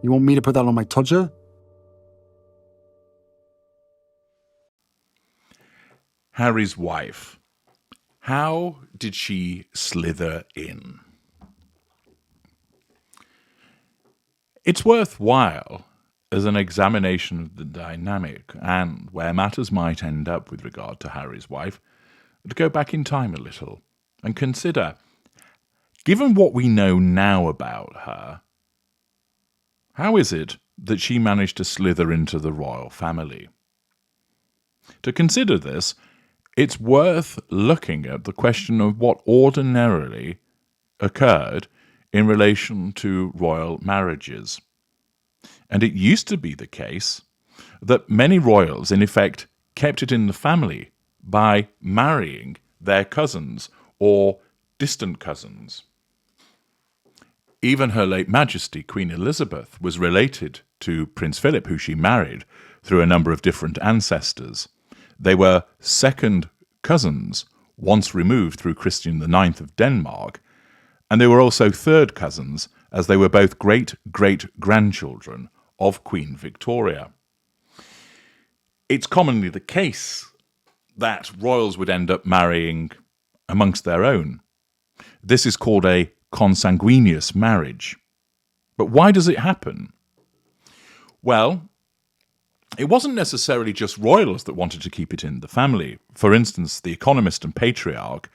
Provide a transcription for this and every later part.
You want me to put that on my Tudor? Harry's wife. How did she slither in? It's worthwhile as an examination of the dynamic and where matters might end up with regard to Harry's wife to go back in time a little and consider, given what we know now about her, how is it that she managed to slither into the royal family? To consider this, it's worth looking at the question of what ordinarily occurred in relation to royal marriages. And it used to be the case that many royals, in effect, kept it in the family by marrying their cousins or distant cousins. Even Her late Majesty, Queen Elizabeth, was related to Prince Philip, who she married through a number of different ancestors. They were second cousins, once removed through Christian IX of Denmark, and they were also third cousins, as they were both great-great-grandchildren of Queen Victoria. It's commonly the case that royals would end up marrying amongst their own. This is called a consanguineous marriage. But why does it happen? Well, it wasn't necessarily just royals that wanted to keep it in the family. For instance, the economist and patriarch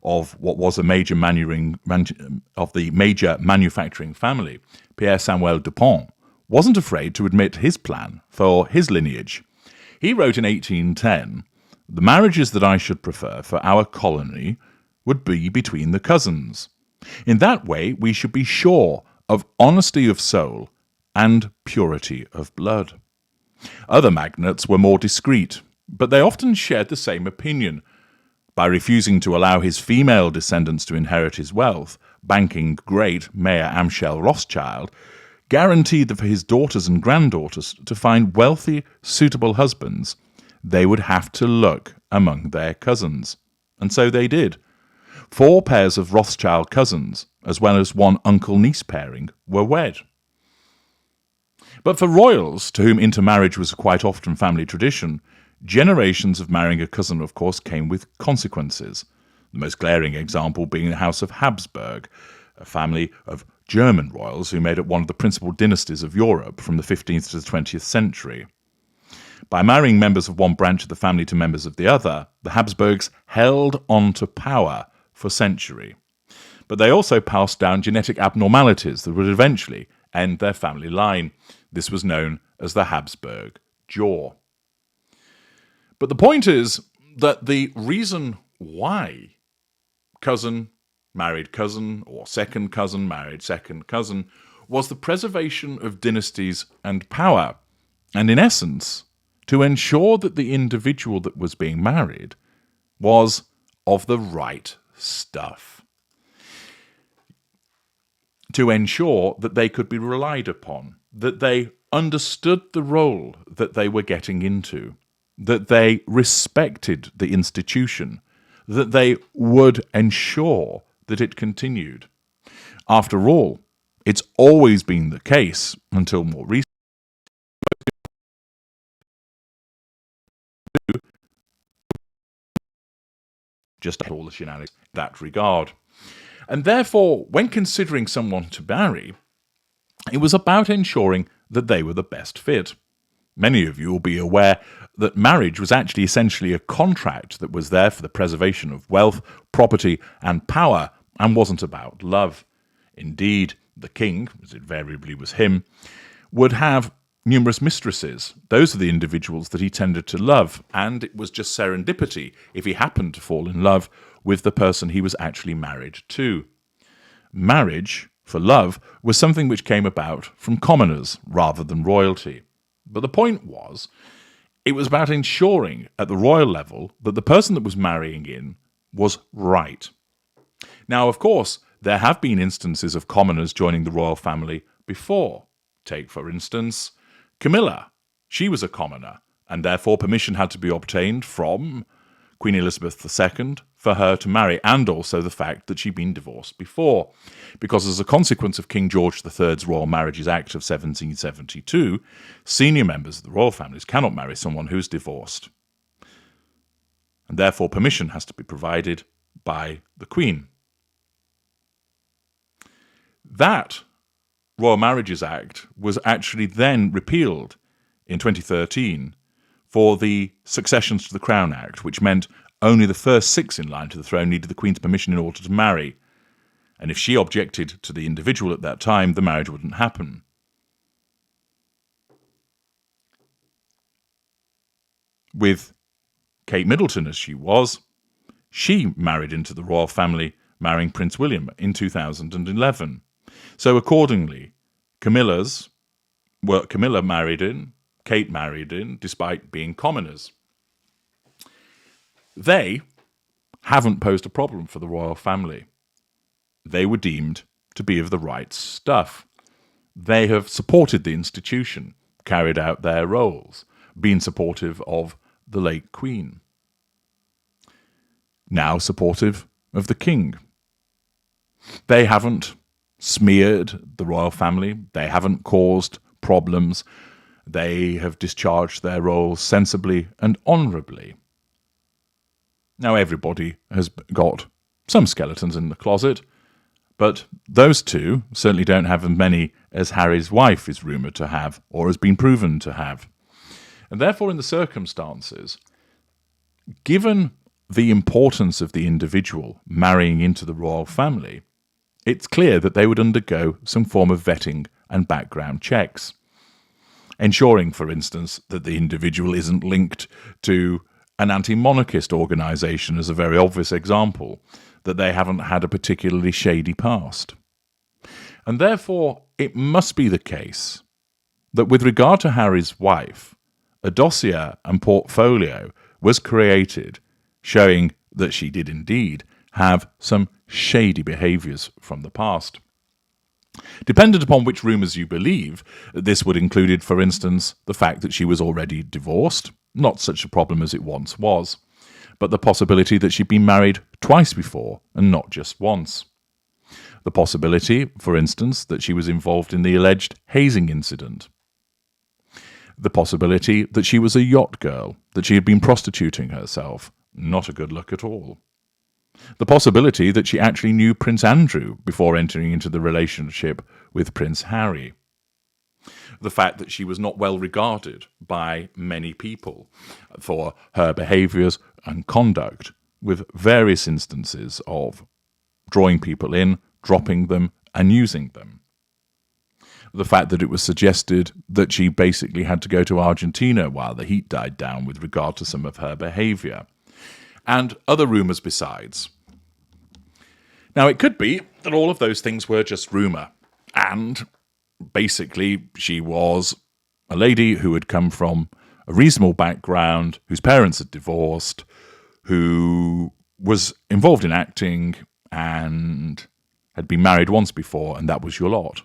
of what was the major manufacturing family, Pierre Samuel Dupont, wasn't afraid to admit his plan for his lineage. He wrote in 1810, "The marriages that I should prefer for our colony would be between the cousins. In that way we should be sure of honesty of soul and purity of blood." Other magnates were more discreet, but they often shared the same opinion. By refusing to allow his female descendants to inherit his wealth, banking great Mayer Amschel Rothschild guaranteed that for his daughters and granddaughters to find wealthy, suitable husbands, they would have to look among their cousins. And so they did. 4 pairs of Rothschild cousins, as well as 1 uncle-niece pairing, were wed. But for royals, to whom intermarriage was quite often family tradition, generations of marrying a cousin, of course, came with consequences. The most glaring example being the House of Habsburg, a family of German royals who made up one of the principal dynasties of Europe from the 15th to the 20th century. By marrying members of one branch of the family to members of the other, the Habsburgs held on to power for centuries. But they also passed down genetic abnormalities that would eventually end their family line. This was known as the Habsburg jaw. But the point is that the reason why cousin married cousin or second cousin married second cousin was the preservation of dynasties and power, and in essence, to ensure that the individual that was being married was of the right stuff. To ensure that they could be relied upon, that they understood the role that they were getting into, that they respected the institution, that they would ensure that it continued. After all, it's always been the case, until more recently, just all the shenanigans in that regard. And therefore, when considering someone to marry, it was about ensuring that they were the best fit. Many of you will be aware that marriage was actually essentially a contract that was there for the preservation of wealth, property, and power, and wasn't about love. Indeed, the king, as invariably was him, would have numerous mistresses. Those are the individuals that he tended to love, and it was just serendipity if he happened to fall in love with the person he was actually married to. Marriage, for love, was something which came about from commoners rather than royalty. But the point was, it was about ensuring at the royal level that the person that was marrying in was right. Now, of course, there have been instances of commoners joining the royal family before. Take, for instance, Camilla. She was a commoner, and therefore permission had to be obtained from Queen Elizabeth II for her to marry, and also the fact that she'd been divorced before. Because as a consequence of King George III's Royal Marriages Act of 1772, senior members of the royal families cannot marry someone who's divorced. And therefore permission has to be provided by the Queen. That Royal Marriages Act was actually then repealed in 2013 for the Successions to the Crown Act, which meant only the first 6 in line to the throne needed the Queen's permission in order to marry. And if she objected to the individual at that time, the marriage wouldn't happen. With Kate Middleton as she was, she married into the royal family, marrying Prince William in 2011. So accordingly, Camilla married in, Kate married in, despite being commoners. They haven't posed a problem for the royal family. They were deemed to be of the right stuff. They have supported the institution, carried out their roles, been supportive of the late Queen. Now supportive of the King. They haven't smeared the royal family. They haven't caused problems. They have discharged their roles sensibly and honourably. Now everybody has got some skeletons in the closet, but those two certainly don't have as many as Harry's wife is rumoured to have, or has been proven to have. And therefore, in the circumstances, given the importance of the individual marrying into the royal family, it's clear that they would undergo some form of vetting and background checks, ensuring, for instance, that the individual isn't linked to an anti-monarchist organisation as a very obvious example, that they haven't had a particularly shady past. And therefore, it must be the case that with regard to Harry's wife, a dossier and portfolio was created showing that she did indeed have some shady behaviours from the past. Dependent upon which rumours you believe, this would include, for instance, the fact that she was already divorced, not such a problem as it once was, but the possibility that she'd been married twice before and not just once. The possibility, for instance, that she was involved in the alleged hazing incident. The possibility that she was a yacht girl, that she had been prostituting herself, not a good look at all. The possibility that she actually knew Prince Andrew before entering into the relationship with Prince Harry. The fact that she was not well regarded by many people for her behaviours and conduct, with various instances of drawing people in, dropping them, and using them. The fact that it was suggested that she basically had to go to Argentina while the heat died down with regard to some of her behaviour. And other rumours besides. Now, it could be that all of those things were just rumour, and basically she was a lady who had come from a reasonable background, whose parents had divorced, who was involved in acting and had been married once before, and that was your lot.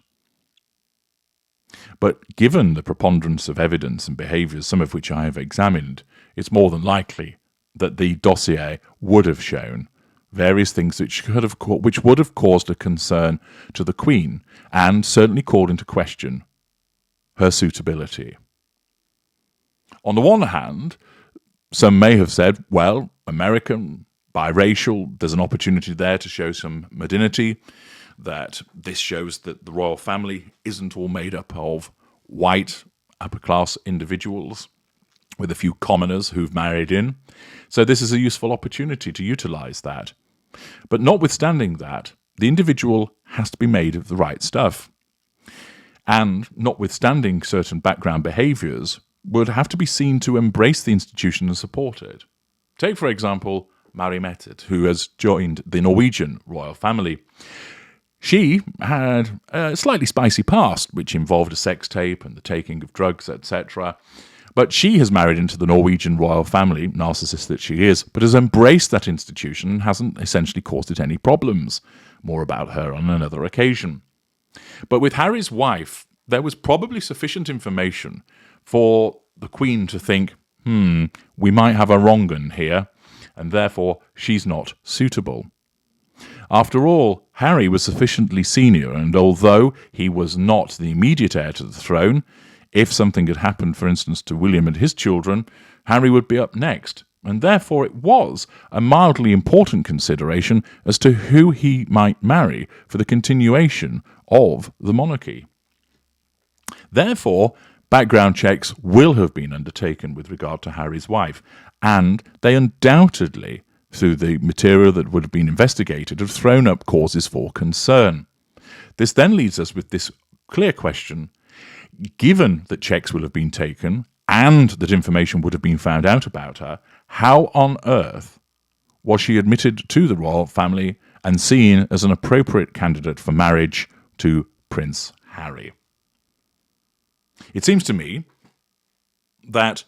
But given the preponderance of evidence and behaviours, some of which I have examined, it's more than likely that the dossier would have shown various things which would have caused a concern to the Queen, and certainly called into question her suitability. On the one hand, some may have said, well, American, biracial, there's an opportunity there to show some modernity, that this shows that the royal family isn't all made up of white, upper-class individuals, with a few commoners who've married in. So this is a useful opportunity to utilise that. But notwithstanding that, the individual has to be made of the right stuff. And notwithstanding certain background behaviours, would have to be seen to embrace the institution and support it. Take, for example, Mary Mette, who has joined the Norwegian royal family. She had a slightly spicy past, which involved a sex tape and the taking of drugs, etc. But she has married into the Norwegian royal family, narcissist that she is, but has embraced that institution and hasn't essentially caused it any problems. More about her on another occasion. But with Harry's wife, there was probably sufficient information for the Queen to think, we might have a wrong 'un here. and therefore she's not suitable. After all, Harry was sufficiently senior, and although he was not the immediate heir to the throne, if something had happened, for instance, to William and his children, Harry would be up next, and therefore it was a mildly important consideration as to who he might marry for the continuation of the monarchy. Therefore, background checks will have been undertaken with regard to Harry's wife, and they undoubtedly, through the material that would have been investigated, have thrown up causes for concern. This then leaves us with this clear question: given that checks will have been taken and that information would have been found out about her, how on earth was she admitted to the royal family and seen as an appropriate candidate for marriage to Prince Harry? It seems to me that,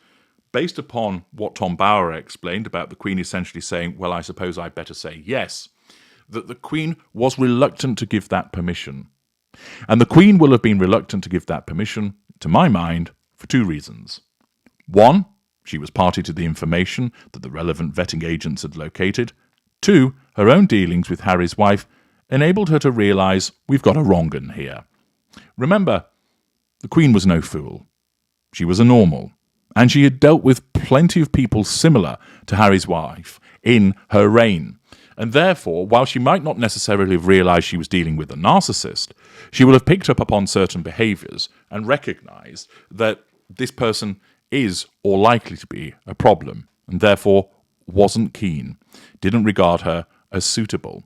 based upon what Tom Bower explained about the Queen essentially saying, well, I suppose I'd better say yes, that the Queen was reluctant to give that permission. And the Queen will have been reluctant to give that permission, to my mind, for two reasons. One, she was party to the information that the relevant vetting agents had located. Two, her own dealings with Harry's wife enabled her to realise we've got a wrong 'un here. Remember, the Queen was no fool. She was a normal, and she had dealt with plenty of people similar to Harry's wife in her reign. And therefore, while she might not necessarily have realised she was dealing with a narcissist, she will have picked up upon certain behaviours and recognised that this person is or likely to be a problem, and therefore wasn't keen, didn't regard her as suitable.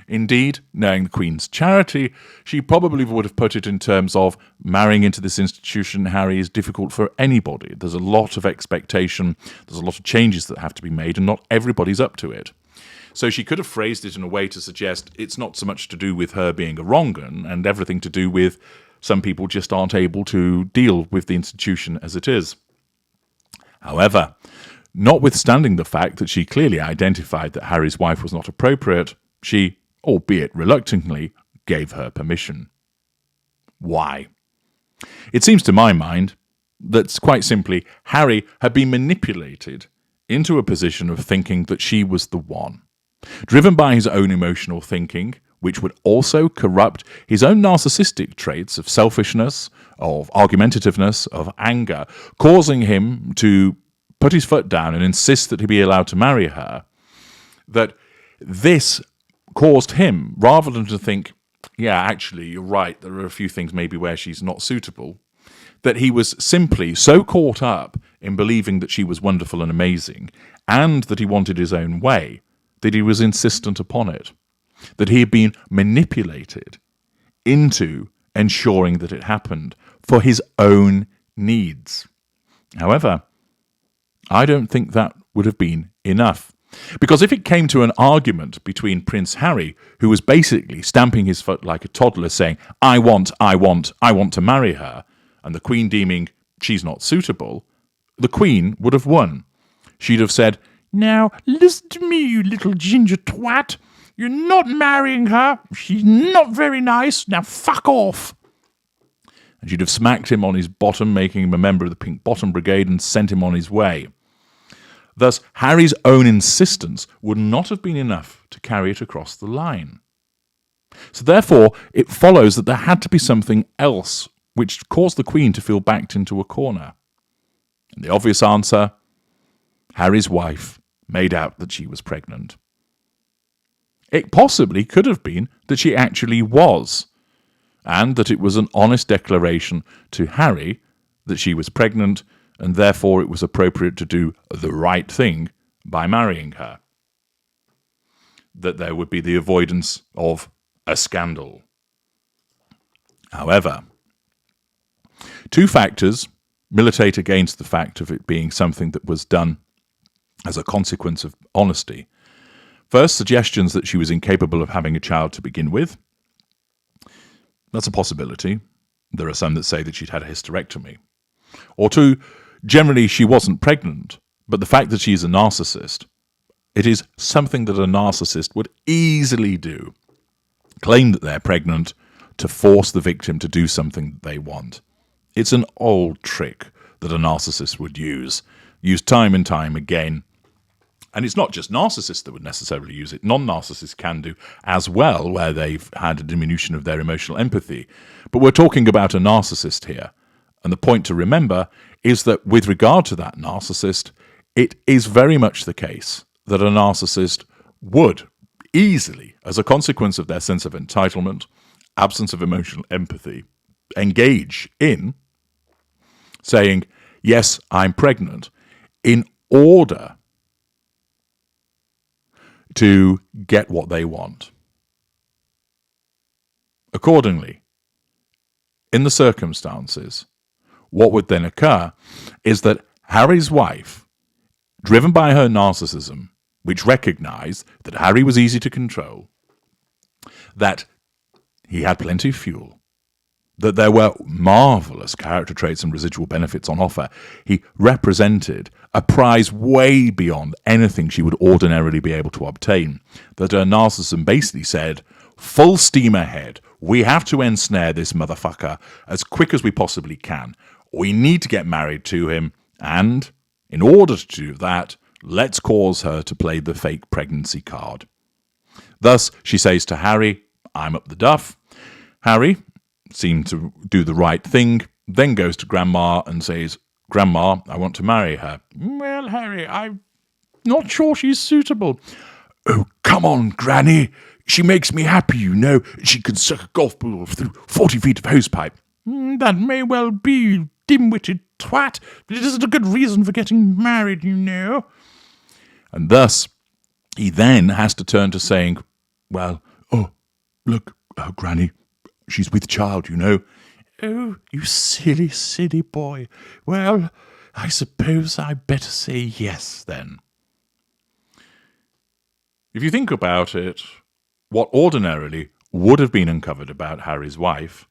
Indeed, knowing the Queen's charity, she probably would have put it in terms of marrying into this institution, Harry, is difficult for anybody. There's a lot of expectation, there's a lot of changes that have to be made, and not everybody's up to it. So she could have phrased it in a way to suggest it's not so much to do with her being a wrong 'un and everything to do with some people just aren't able to deal with the institution as it is. However, notwithstanding the fact that she clearly identified that Harry's wife was not appropriate, she, albeit reluctantly, gave her permission. Why? It seems to my mind that, quite simply, Harry had been manipulated into a position of thinking that she was the one. Driven by his own emotional thinking, which would also corrupt his own narcissistic traits of selfishness, of argumentativeness, of anger, causing him to put his foot down and insist that he be allowed to marry her, that this caused him, rather than to think, yeah, actually, you're right, there are a few things maybe where she's not suitable, that he was simply so caught up in believing that she was wonderful and amazing, and that he wanted his own way, that he was insistent upon it, that he had been manipulated into ensuring that it happened for his own needs. However, I don't think that would have been enough. Because if it came to an argument between Prince Harry, who was basically stamping his foot like a toddler saying, I want to marry her, and the Queen deeming she's not suitable, the Queen would have won. She'd have said, now listen to me, you little ginger twat. You're not marrying her. She's not very nice. Now fuck off. And she'd have smacked him on his bottom, making him a member of the Pink Bottom Brigade, and sent him on his way. Thus, Harry's own insistence would not have been enough to carry it across the line. So therefore, it follows that there had to be something else which caused the Queen to feel backed into a corner. And the obvious answer, Harry's wife made out that she was pregnant. It possibly could have been that she actually was, and that it was an honest declaration to Harry that she was pregnant, and therefore it was appropriate to do the right thing by marrying her. That there would be the avoidance of a scandal. However, two factors militate against the fact of it being something that was done as a consequence of honesty. First, suggestions that she was incapable of having a child to begin with. That's a possibility. There are some that say that she'd had a hysterectomy. Or two, generally she wasn't pregnant, but the fact that she's a narcissist, it is something that a narcissist would easily do. Claim that they're pregnant to force the victim to do something that they want. It's an old trick that a narcissist would use time and time again. And it's not just narcissists that would necessarily use it. Non-narcissists can do as well, where they've had a diminution of their emotional empathy. But we're talking about a narcissist here. And the point to remember is that with regard to that narcissist, it is very much the case that a narcissist would easily, as a consequence of their sense of entitlement, absence of emotional empathy, engage in saying, yes, I'm pregnant, in order to get what they want. Accordingly, in the circumstances, what would then occur is that Harry's wife, driven by her narcissism, which recognized that Harry was easy to control, that he had plenty of fuel, that there were marvelous character traits and residual benefits on offer, he represented a prize way beyond anything she would ordinarily be able to obtain, that her narcissism basically said, full steam ahead, we have to ensnare this motherfucker as quick as we possibly can. We need to get married to him, and in order to do that, let's cause her to play the fake pregnancy card. Thus, she says to Harry, I'm up the duff. Harry seemed to do the right thing, then goes to Grandma and says, Grandma, I want to marry her. Well, Harry, I'm not sure she's suitable. Oh, come on, Granny. She makes me happy, you know. She can suck a golf ball through 40 feet of hosepipe. That may well be, you dim-witted twat, but it isn't a good reason for getting married, you know. And thus, he then has to turn to saying, well, oh, look, Granny, she's with child, you know. Oh, you silly, silly boy. Well, I suppose I'd better say yes, then. If you think about it, what ordinarily would have been uncovered about Harry's wife,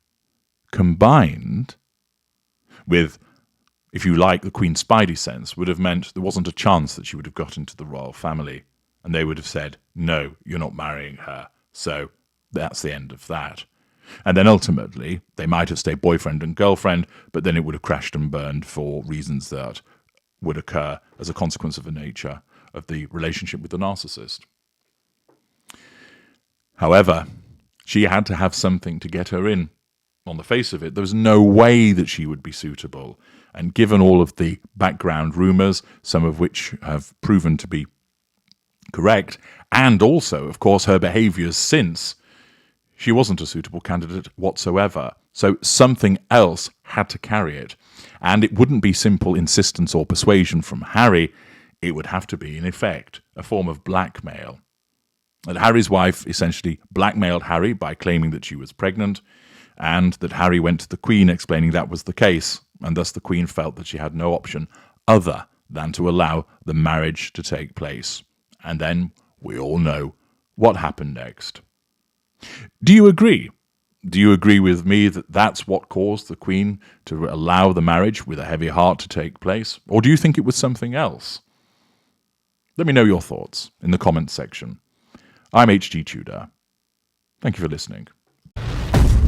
combined with, if you like, the Queen's spidey sense, would have meant there wasn't a chance that she would have got into the royal family. And they would have said, no, you're not marrying her. So that's the end of that. And then ultimately, they might have stayed boyfriend and girlfriend, but then it would have crashed and burned for reasons that would occur as a consequence of the nature of the relationship with the narcissist. However, she had to have something to get her in. On the face of it, there was no way that she would be suitable. And given all of the background rumours, some of which have proven to be correct, and also, of course, her behaviours since, she wasn't a suitable candidate whatsoever. So something else had to carry it. And it wouldn't be simple insistence or persuasion from Harry. It would have to be, in effect, a form of blackmail. And Harry's wife essentially blackmailed Harry by claiming that she was pregnant, and that Harry went to the Queen explaining that was the case, and thus the Queen felt that she had no option other than to allow the marriage to take place. And then we all know what happened next. Do you agree? Do you agree with me that that's what caused the Queen to allow the marriage with a heavy heart to take place? Or do you think it was something else? Let me know your thoughts in the comments section. I'm H.G. Tudor. Thank you for listening.